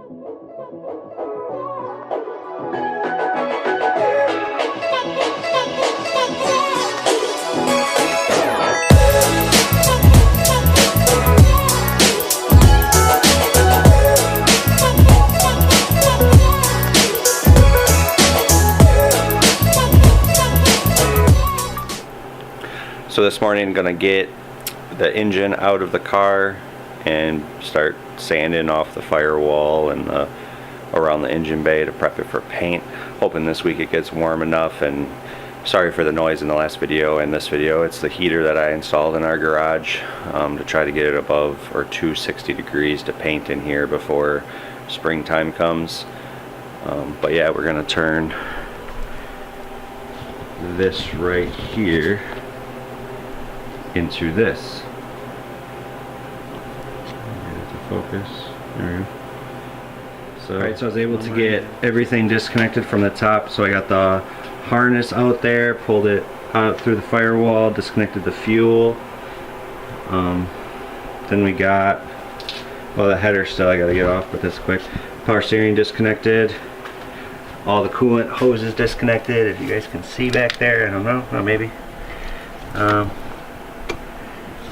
So this morning I'm gonna get the engine out of the car and start sanding off the firewall and around the engine bay to prep it for paint. Hoping this week it gets warm enough. And sorry for the noise in the last video and this video. It's the heater that I installed in our garage to try to get it above or to 60 degrees to paint in here before springtime comes. But yeah, we're gonna turn this right here into this. Get it to focus. There we go. So, alright, so I was able to get everything disconnected from the top. So I got the harness out there, pulled it out through the firewall, disconnected the fuel. Then we got, well, the header still I gotta get off, but that's quick. Power steering disconnected. All the coolant hoses disconnected. If you guys can see back there, I don't know, well, maybe.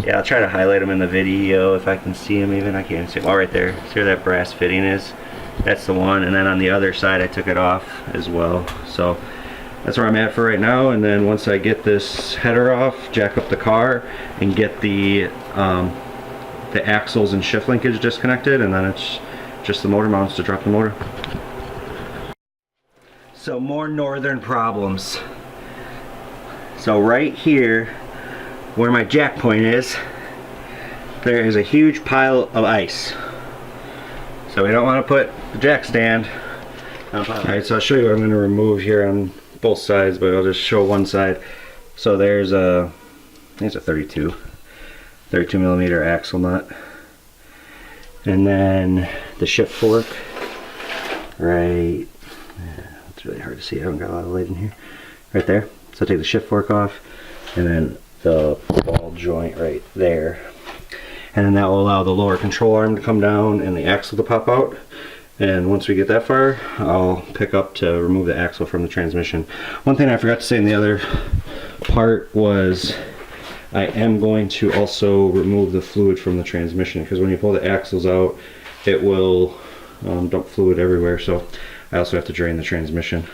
Yeah, I'll try to highlight them in the video if I can see them even. I can't see them. Oh, right there. See where that brass fitting is? That's the one. And then on the other side, I took it off as well. So that's where I'm at for right now. And then once I get this header off, jack up the car, and get the axles and shift linkage disconnected, and then it's just the motor mounts to drop the motor. So more northern problems. So right here, where my jack point is, there is a huge pile of ice. So we don't want to put the jack stand. Alright, so I'll show you what I'm going to remove here on both sides, but I'll just show one side. So there's a, I think it's a 32 millimeter axle nut. And then the shift fork, right, it's really hard to see, I haven't got a lot of light in here. Right there. So take the shift fork off, and then the ball joint right there, and then that will allow the lower control arm to come down and the axle to pop out. And once we get that far, I'll pick up to remove the axle from the transmission. One thing I forgot to say in the other part was I am going to also remove the fluid from the transmission, because when you pull the axles out, it will dump fluid everywhere. So I also have to drain the transmission.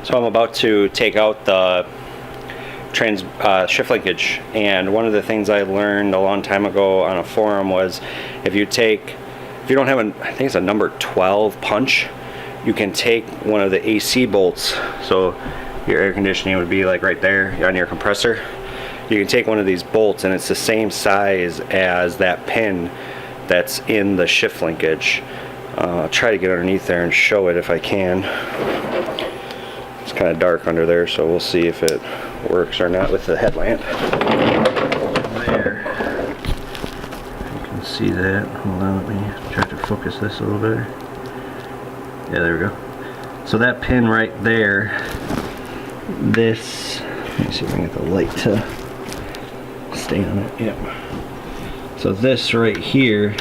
So I'm about to take out the shift linkage, and one of the things I learned a long time ago on a forum was if you don't have I think it's a number 12 punch, you can take one of the AC bolts, so your air conditioning would be like right there on your compressor. You can take one of these bolts, and it's the same size as that pin that's in the shift linkage. I'll try to get underneath there and show it if I can. It's kind of dark under there, so we'll see if it works or not with the headlamp. There. You can see that. Hold on, let me try to focus this a little better. Yeah, there we go. So that pin right there, this, let me see if I can get the light to stay on it. Yep. So this right here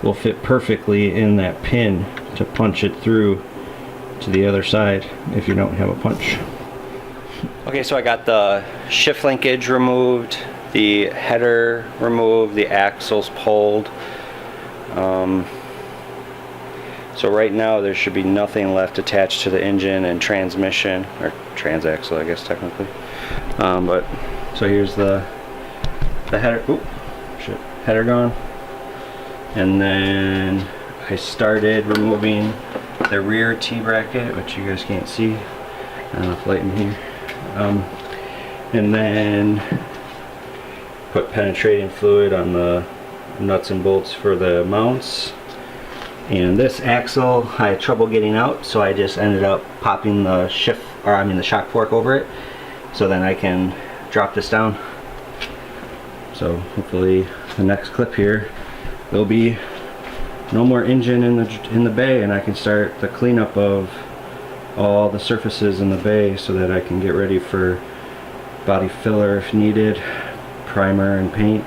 will fit perfectly in that pin to punch it through to the other side if you don't have a punch. Okay, so I got the shift linkage removed, the header removed, the axles pulled. So right now there should be nothing left attached to the engine and transmission, or transaxle I guess technically. But so here's the header. Oop, shit, header gone. And then I started removing the rear T-bracket, which you guys can't see. Not enough light in here. And then put penetrating fluid on the nuts and bolts for the mounts. And this axle I had trouble getting out, so I just ended up popping the the shock fork over it, so then I can drop this down. So hopefully the next clip here there'll be no more engine in the bay, and I can start the cleanup of all the surfaces in the bay so that I can get ready for body filler if needed, primer and paint.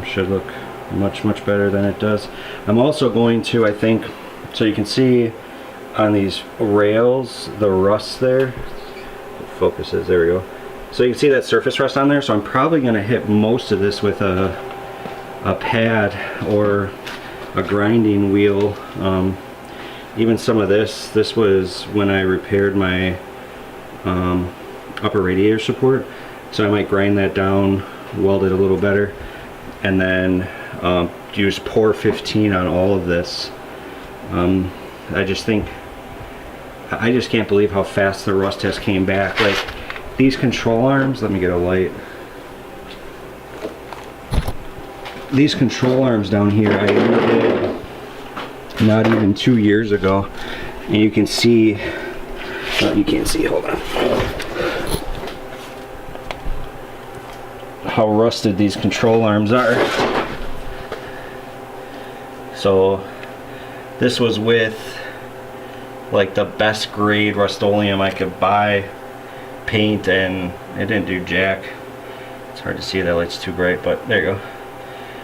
Should look much better than it does. I'm also going to, I think, so you can see on these rails the rust there. Focuses, there we go. So you can see that surface rust on there, so I'm probably going to hit most of this with a pad or a grinding wheel. Even some of this was when I repaired my upper radiator support, so I might grind that down, weld it a little better, and then use POR 15 on all of this. I just can't believe how fast the rust has came back. Like these control arms, let me get a light. These control arms down here I did not even 2 years ago, and you can see, you can't see, hold on, how rusted these control arms are. So this was with like the best grade Rust-Oleum I could buy paint, and it didn't do jack. It's hard to see, that light's too bright, but there you go.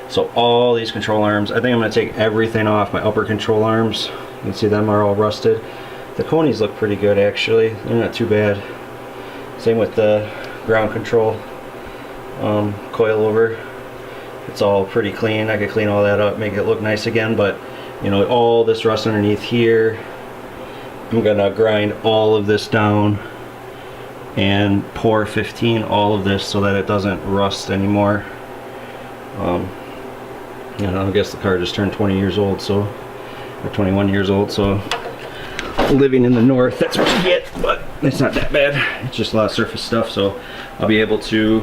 So all these control arms, I think I'm going to take everything off. My upper control arms, you can see them are all rusted. The conies look pretty good actually, they're not too bad. Same with the ground control coil over. It's all pretty clean. I could clean all that up, make it look nice again, but you know, all this rust underneath here, I'm gonna grind all of this down and POR 15 all of this so that it doesn't rust anymore. You know, I guess the car just turned 20 years old, so, or 21 years old, so living in the north, that's what you get, but it's not that bad. It's just a lot of surface stuff, so I'll be able to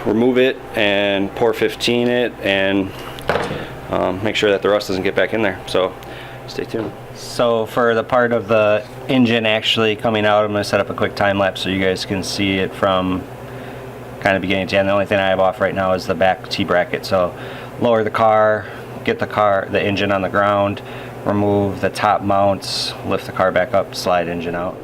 remove it and POR 15 it and make sure that the rust doesn't get back in there. So stay tuned. So for the part of the engine actually coming out, I'm going to set up a quick time lapse so you guys can see it from kind of beginning to end. The only thing I have off right now is the back T-bracket. So lower the car, get the engine on the ground, remove the top mounts, lift the car back up, slide engine out.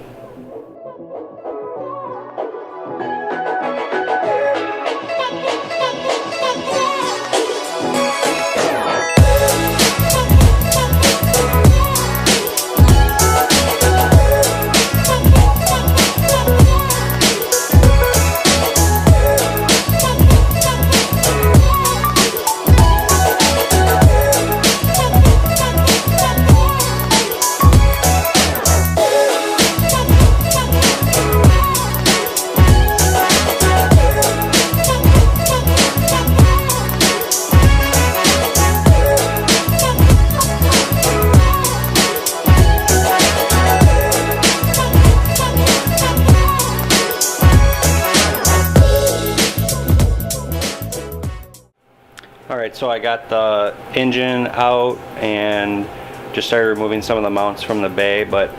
Alright, so I got the engine out and just started removing some of the mounts from the bay, but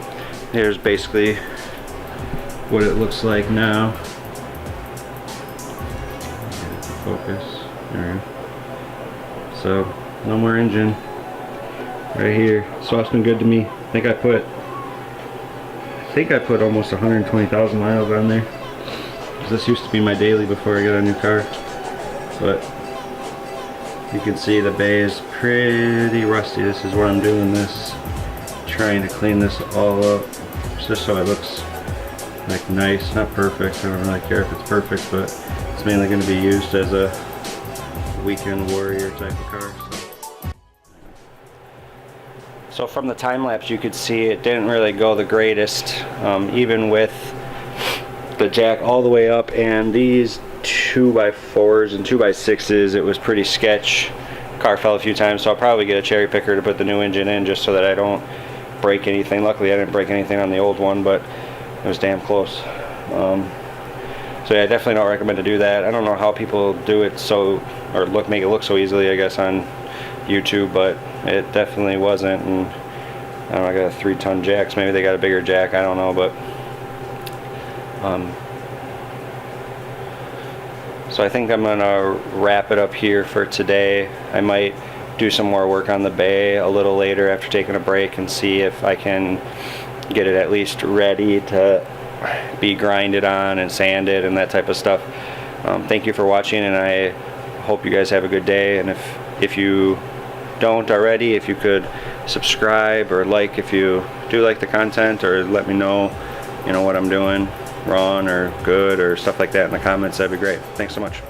here's basically what it looks like now. Focus. There we go. So, no more engine. Right here. Swapp's been good to me. I think I put almost 120,000 miles on there. This used to be my daily before I got a new car. But you can see the bay is pretty rusty. This is where I'm doing this, trying to clean this all up just so it looks like nice, not perfect. I don't really care if it's perfect, but it's mainly going to be used as a weekend warrior type of car. So from the time lapse you could see it didn't really go the greatest, even with the jack all the way up and these 2x4s and 2x6s, it was pretty sketch. Car fell a few times, so I'll probably get a cherry picker to put the new engine in just so that I don't break anything. Luckily I didn't break anything on the old one, but it was damn close. So yeah, I definitely don't recommend to do that. I don't know how people do it make it look so easily, I guess, on YouTube, but it definitely wasn't. And I don't know, I got a 3-ton jack, so maybe they got a bigger jack, I don't know, but so I think I'm gonna wrap it up here for today. I might do some more work on the bay a little later after taking a break and see if I can get it at least ready to be grinded on and sanded and that type of stuff. Thank you for watching, and I hope you guys have a good day, and if you don't already, if you could subscribe or like if you do like the content, or let me know, you know, what I'm doing wrong or good or stuff like that in the comments, that'd be great. Thanks so much.